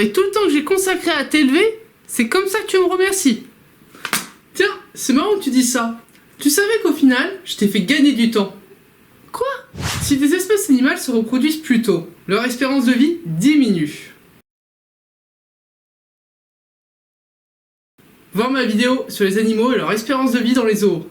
Avec tout le temps que j'ai consacré à t'élever, c'est comme ça que tu me remercies. Tiens, c'est marrant que tu dis ça. Tu savais qu'au final, je t'ai fait gagner du temps. Quoi? Si des espèces animales se reproduisent plus tôt, leur espérance de vie diminue. Voir ma vidéo sur les animaux et leur espérance de vie dans les zoos.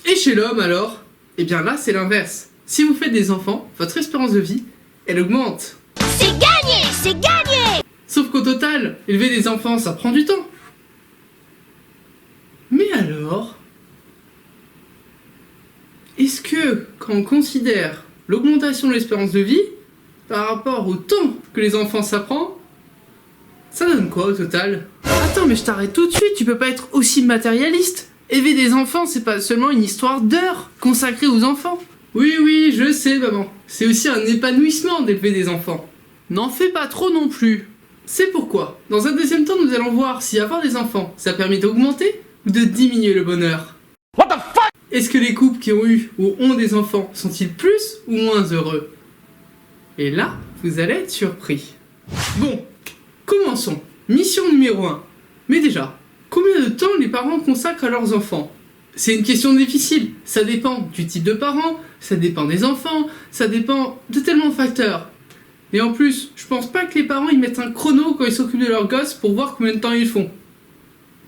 Et chez l'homme alors? Eh bien là, c'est l'inverse. Si vous faites des enfants, votre espérance de vie, elle augmente. C'est gagné! C'est gagné! Sauf qu'au total, élever des enfants, ça prend du temps. Mais alors, est-ce que, quand on considère l'augmentation de l'espérance de vie par rapport au temps que les enfants ça prend, ça donne quoi au total? Attends, mais je t'arrête tout de suite, tu peux pas être aussi matérialiste. Élever des enfants, c'est pas seulement une histoire d'heures consacrée aux enfants. Oui, je sais, maman. C'est aussi un épanouissement d'élever des enfants. N'en fais pas trop non plus. C'est pourquoi, dans un deuxième temps, nous allons voir si avoir des enfants, ça permet d'augmenter ou de diminuer le bonheur. What the fuck? Est-ce que les couples qui ont eu ou ont des enfants sont-ils plus ou moins heureux? Et là, vous allez être surpris. Bon, commençons. Mission numéro 1. Mais déjà, combien de temps les parents consacrent à leurs enfants? C'est une question difficile. Ça dépend du type de parents, ça dépend des enfants, ça dépend de tellement de facteurs. Et en plus, je pense pas que les parents ils mettent un chrono quand ils s'occupent de leurs gosses pour voir combien de temps ils font.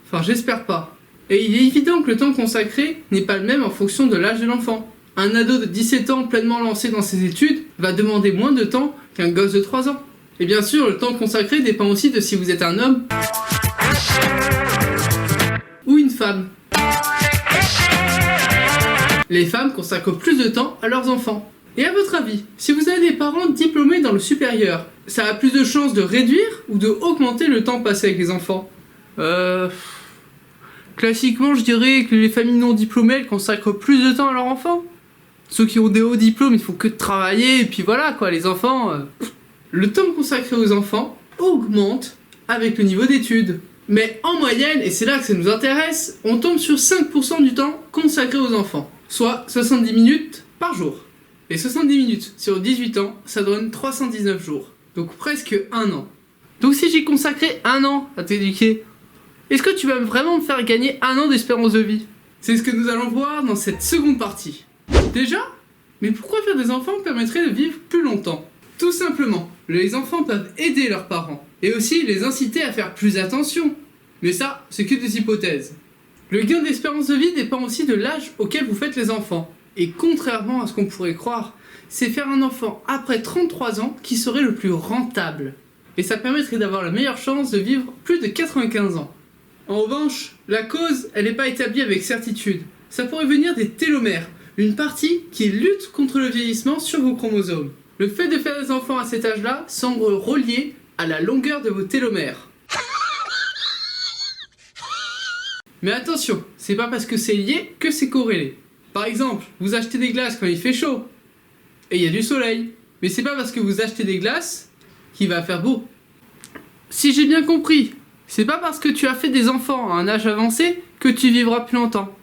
Enfin, j'espère pas. Et il est évident que le temps consacré n'est pas le même en fonction de l'âge de l'enfant. Un ado de 17 ans pleinement lancé dans ses études va demander moins de temps qu'un gosse de 3 ans. Et bien sûr, le temps consacré dépend aussi de si vous êtes un homme ou une femme. Les femmes consacrent plus de temps à leurs enfants. Et à votre avis, si vous avez des parents diplômés dans le supérieur, ça a plus de chances de réduire ou de augmenter le temps passé avec les enfants? Classiquement, je dirais que les familles non diplômées, elles consacrent plus de temps à leurs enfants. Ceux qui ont des hauts diplômes, il faut que travailler, et puis voilà quoi, les enfants... Le temps consacré aux enfants augmente avec le niveau d'études. Mais en moyenne, et c'est là que ça nous intéresse, on tombe sur 5% du temps consacré aux enfants, soit 70 minutes par jour. Et 70 minutes sur 18 ans, ça donne 319 jours, donc presque un an. Donc si j'ai consacré un an à t'éduquer, est-ce que tu vas vraiment me faire gagner un an d'espérance de vie? C'est ce que nous allons voir dans cette seconde partie. Déjà? Mais pourquoi faire des enfants permettrait de vivre plus longtemps? Tout simplement, les enfants peuvent aider leurs parents, et aussi les inciter à faire plus attention. Mais ça, c'est que des hypothèses. Le gain d'espérance de vie dépend aussi de l'âge auquel vous faites les enfants. Et contrairement à ce qu'on pourrait croire, c'est faire un enfant après 33 ans qui serait le plus rentable. Et ça permettrait d'avoir la meilleure chance de vivre plus de 95 ans. En revanche, la cause, elle n'est pas établie avec certitude. Ça pourrait venir des télomères, une partie qui lutte contre le vieillissement sur vos chromosomes. Le fait de faire des enfants à cet âge-là semble relié à la longueur de vos télomères. Mais attention, c'est pas parce que c'est lié que c'est corrélé. Par exemple, vous achetez des glaces quand il fait chaud, et il y a du soleil. Mais c'est pas parce que vous achetez des glaces qu'il va faire beau. Si j'ai bien compris, c'est pas parce que tu as fait des enfants à un âge avancé que tu vivras plus longtemps.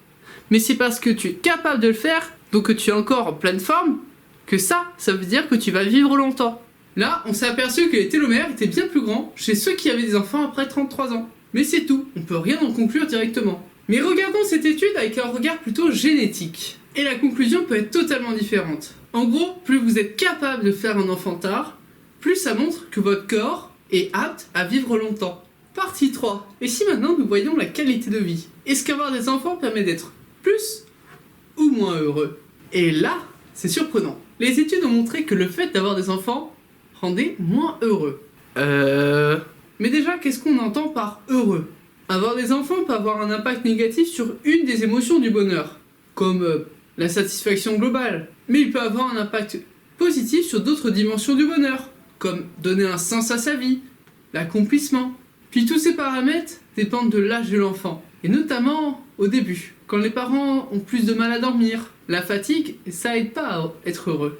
Mais c'est parce que tu es capable de le faire, donc que tu es encore en pleine forme, que ça veut dire que tu vas vivre longtemps. Là, on s'est aperçu que les télomères étaient bien plus grands chez ceux qui avaient des enfants après 33 ans. Mais c'est tout, on peut rien en conclure directement. Mais regardons cette étude avec un regard plutôt génétique. Et la conclusion peut être totalement différente. En gros, plus vous êtes capable de faire un enfant tard, plus ça montre que votre corps est apte à vivre longtemps. Partie 3. Et si maintenant nous voyons la qualité de vie? Est-ce qu'avoir des enfants permet d'être plus ou moins heureux? Et là, c'est surprenant. Les études ont montré que le fait d'avoir des enfants rendait moins heureux. Mais déjà, qu'est-ce qu'on entend par heureux? Avoir des enfants peut avoir un impact négatif sur une des émotions du bonheur, comme la satisfaction globale. Mais il peut avoir un impact positif sur d'autres dimensions du bonheur, comme donner un sens à sa vie, l'accomplissement. Puis tous ces paramètres dépendent de l'âge de l'enfant, et notamment au début, quand les parents ont plus de mal à dormir. La fatigue, ça aide pas à être heureux.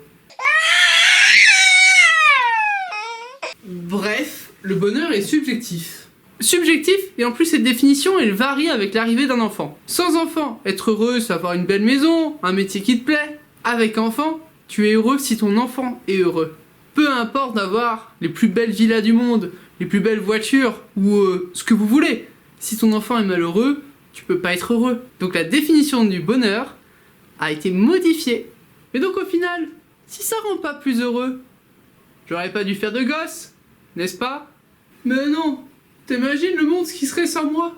Bref, le bonheur est subjectif. Subjectif, et en plus cette définition, elle varie avec l'arrivée d'un enfant. Sans enfant, être heureux, c'est avoir une belle maison, un métier qui te plaît. Avec enfant, tu es heureux si ton enfant est heureux. Peu importe d'avoir les plus belles villas du monde, les plus belles voitures, ou ce que vous voulez. Si ton enfant est malheureux, tu peux pas être heureux. Donc la définition du bonheur a été modifiée. Et donc au final, si ça rend pas plus heureux, j'aurais pas dû faire de gosse, n'est-ce pas? Mais non, t'imagines le monde qui serait sans moi?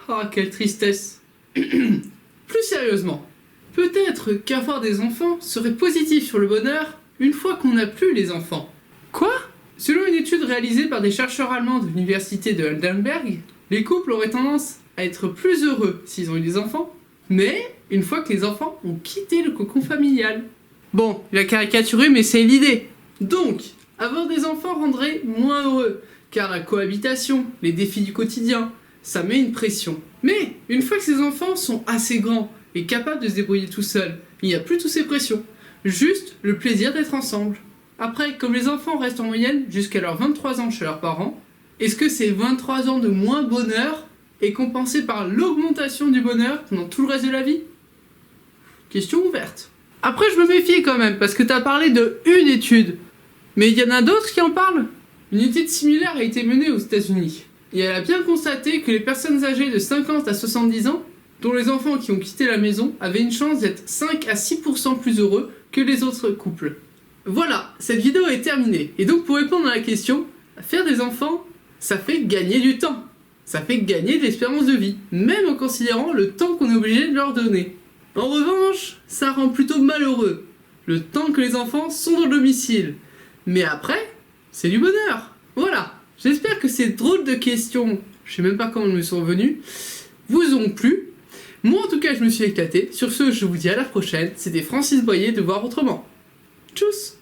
Ah, quelle tristesse. Plus sérieusement, peut-être qu'avoir des enfants serait positif sur le bonheur une fois qu'on n'a plus les enfants. Quoi? Selon une étude réalisée par des chercheurs allemands de l'université de Heidelberg, les couples auraient tendance à être plus heureux s'ils ont eu des enfants, mais une fois que les enfants ont quitté le cocon familial. Bon, il a caricaturé, mais c'est l'idée. Donc, avoir des enfants rendrait moins heureux, car la cohabitation, les défis du quotidien, ça met une pression. Mais une fois que ces enfants sont assez grands et capables de se débrouiller tout seuls, il n'y a plus toutes ces pressions. Juste le plaisir d'être ensemble. Après, comme les enfants restent en moyenne jusqu'à leurs 23 ans chez leurs parents, est-ce que ces 23 ans de moins bonheur est compensé par l'augmentation du bonheur pendant tout le reste de la vie? Question ouverte. Après, je me méfie quand même, parce que t'as parlé de une étude. Mais il y en a d'autres qui en parlent. Une étude similaire a été menée aux États-Unis. Et elle a bien constaté que les personnes âgées de 50 à 70 ans, dont les enfants qui ont quitté la maison, avaient une chance d'être 5 à 6% plus heureux que les autres couples. Voilà, cette vidéo est terminée. Et donc pour répondre à la question, faire des enfants, ça fait gagner du temps. Ça fait gagner de l'espérance de vie, même en considérant le temps qu'on est obligé de leur donner. En revanche, ça rend plutôt malheureux, le temps que les enfants sont dans le domicile. Mais après, c'est du bonheur. Voilà, j'espère que ces drôles de questions, je sais même pas comment elles me sont venues, vous ont plu. Moi en tout cas, je me suis éclaté. Sur ce, je vous dis à la prochaine. C'était Francis Boyer de Voir Autrement. Tchuss!